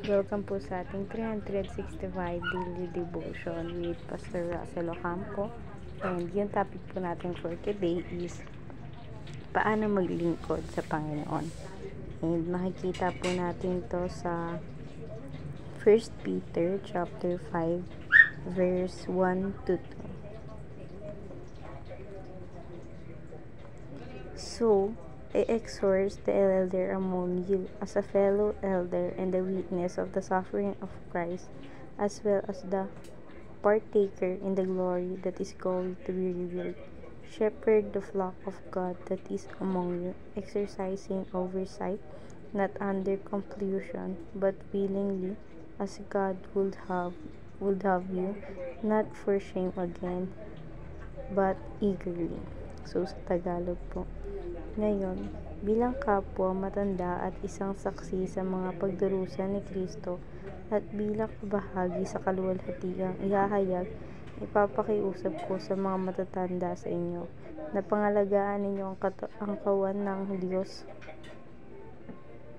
Welcome po sa ating 365 Daily Devotion with Pastor Russell Ocampo. And yung topic po natin for today is paano maglingkod sa Panginoon. And makikita po natin to sa 1 Peter chapter 5 verse 1 to 2. So, I exhort the elder among you as a fellow elder and the witness of the suffering of Christ, as well as the partaker in the glory that is going to be revealed. Shepherd the flock of God that is among you, exercising oversight, not under compulsion, but willingly, as God would have you, not for shame again, but eagerly. So, sa Tagalog po. Ngayon, bilang kapwa matanda at isang saksi sa mga pagdurusa ni Kristo at bilang kabahagi sa kaluwalhatiang ihahayag, ipapakiusap ko sa mga matatanda sa inyo na pangalagaan ninyo ang kawan ng Diyos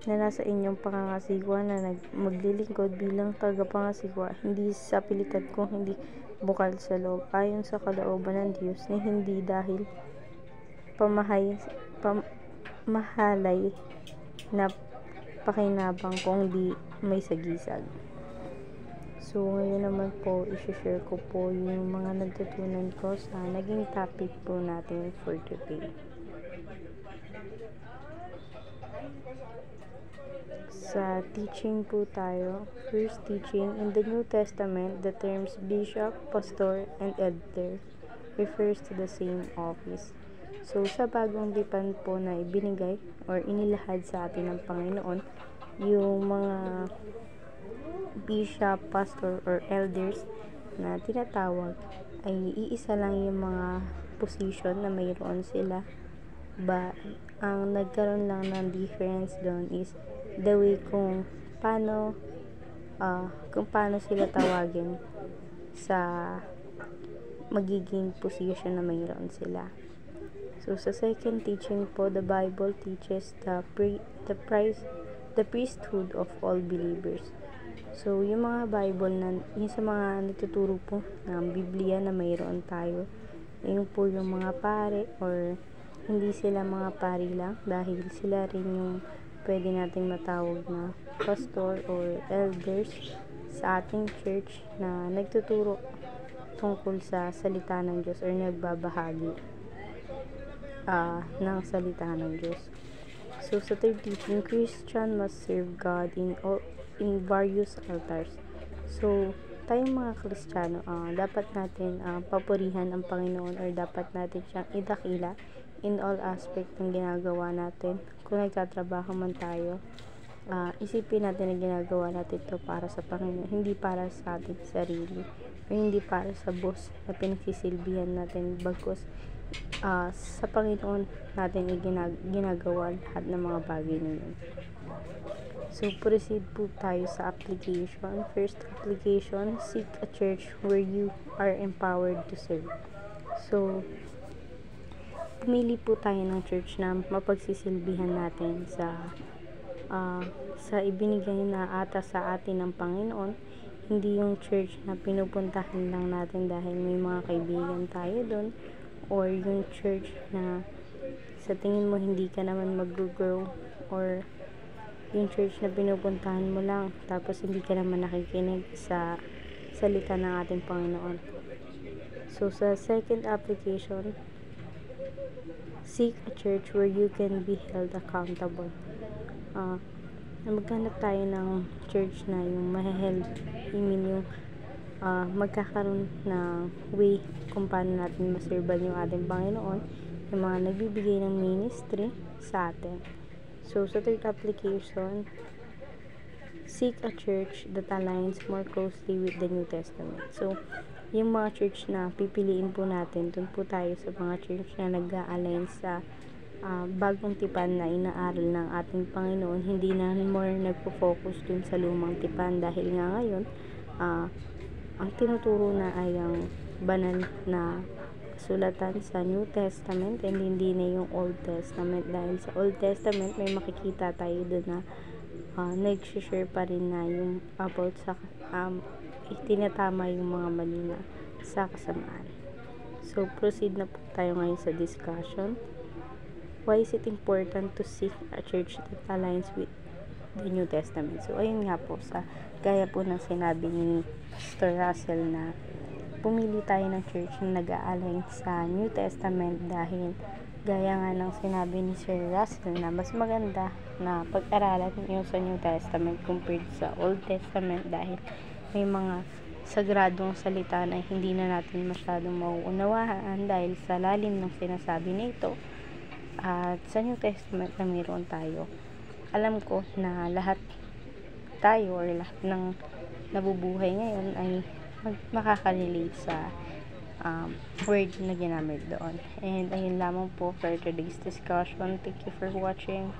na nasa inyong pangangasikwa na maglilingkod bilang tagapangasikwa, hindi sa pilitan kung hindi bukal sa loob, ayon sa kalooban ng Diyos, na hindi dahil pamahalay na pakinabang kung di may sagisag. So, ngayon naman po, isi-share ko po yung mga natutunan ko sa naging topic po natin for today. Sa teaching po tayo, first teaching, in the New Testament, the terms bishop, pastor, and elder refers to the same office. So, sa bagong tipan po na ibinigay or inilahad sa atin ng Panginoon, yung mga bishop, pastor, or elders na tinatawag ay iisa lang yung mga position na mayroon sila. But, ang nagkaroon lang ng difference doon is the way kung paano sila tawagin sa magiging position na mayroon sila. So, sa second teaching po, the Bible teaches the priesthood of all believers. So, yung mga Bible yung sa mga natuturo po ng Biblia na mayroon tayo, yung po yung mga pare, or hindi sila mga pari lang, dahil sila rin yung pwede nating matawag na pastor or elders sa ating church na nagtuturo tungkol sa salita ng Diyos or nagbabahagi ng salita ng Diyos. So, sa third teaching, Christian must serve God in various altars. So, tayong mga Kristiyano, dapat natin papurihan ang Panginoon, or dapat natin siyang idakila in all aspect ng ginagawa natin. Kung nagtatrabaho man tayo, isipin natin na ginagawa natin ito para sa Panginoon, hindi para sa ating sarili, o hindi para sa boss na pinagsisilbihan natin, bagkus sa Panginoon natin ginagawa lahat ng mga bagay na yun. So, proceed po tayo sa application. First application, seek a church where you are empowered to serve. So, pumili po tayo ng church na mapagsisilbihan natin sa ibinigay na atas sa atin ng Panginoon. Hindi yung church na pinupuntahan lang natin dahil may mga kaibigan tayo doon, or yung church na sa tingin mo hindi ka naman mag-grow, or yung church na pinupuntahan mo lang tapos hindi ka naman nakikinig sa salita ng ating Panginoon. So, sa second application, seek a church where you can be held accountable. Maghanap tayo ng church na yung yung magkakaroon ng way kung paano natin maserban yung ating Panginoon, yung mga nagbibigay ng ministry sa atin. So, sa third application, seek a church that aligns more closely with the New Testament. So, yung mga church na pipiliin po natin, dun po tayo sa mga church na nag-a-align sa bagong tipan na inaaral ng ating Panginoon. Hindi na more nagpo-focus dun sa lumang tipan, dahil nga ngayon ang tinuturo na ay ang banal na kasulatan sa New Testament, and hindi na yung Old Testament, dahil sa Old Testament may makikita tayo doon na nag-share pa rin na yung about sa tinatama yung mga mali na sa kasamaan. So, proceed na po tayo ngayon sa discussion. Why is it important to seek a church that aligns with the New Testament? So, ayun nga po, gaya po ng sinabi ni Pastor Russell na pumili tayo ng church na nag-a-align sa New Testament dahil gaya nga ng sinabi ni Sir Russell na mas maganda na pag-aralan nyo sa New Testament compared sa Old Testament dahil may mga sagradong salita na hindi na natin masyadong mauunawaan dahil sa lalim ng sinasabi nito. At sa New Testament na mayroon tayo, alam ko na lahat tayo or lahat ng nabubuhay ngayon ay makaka-relate sa word na ginamit doon. And ayun lamang po for today's discussion. Thank you for watching.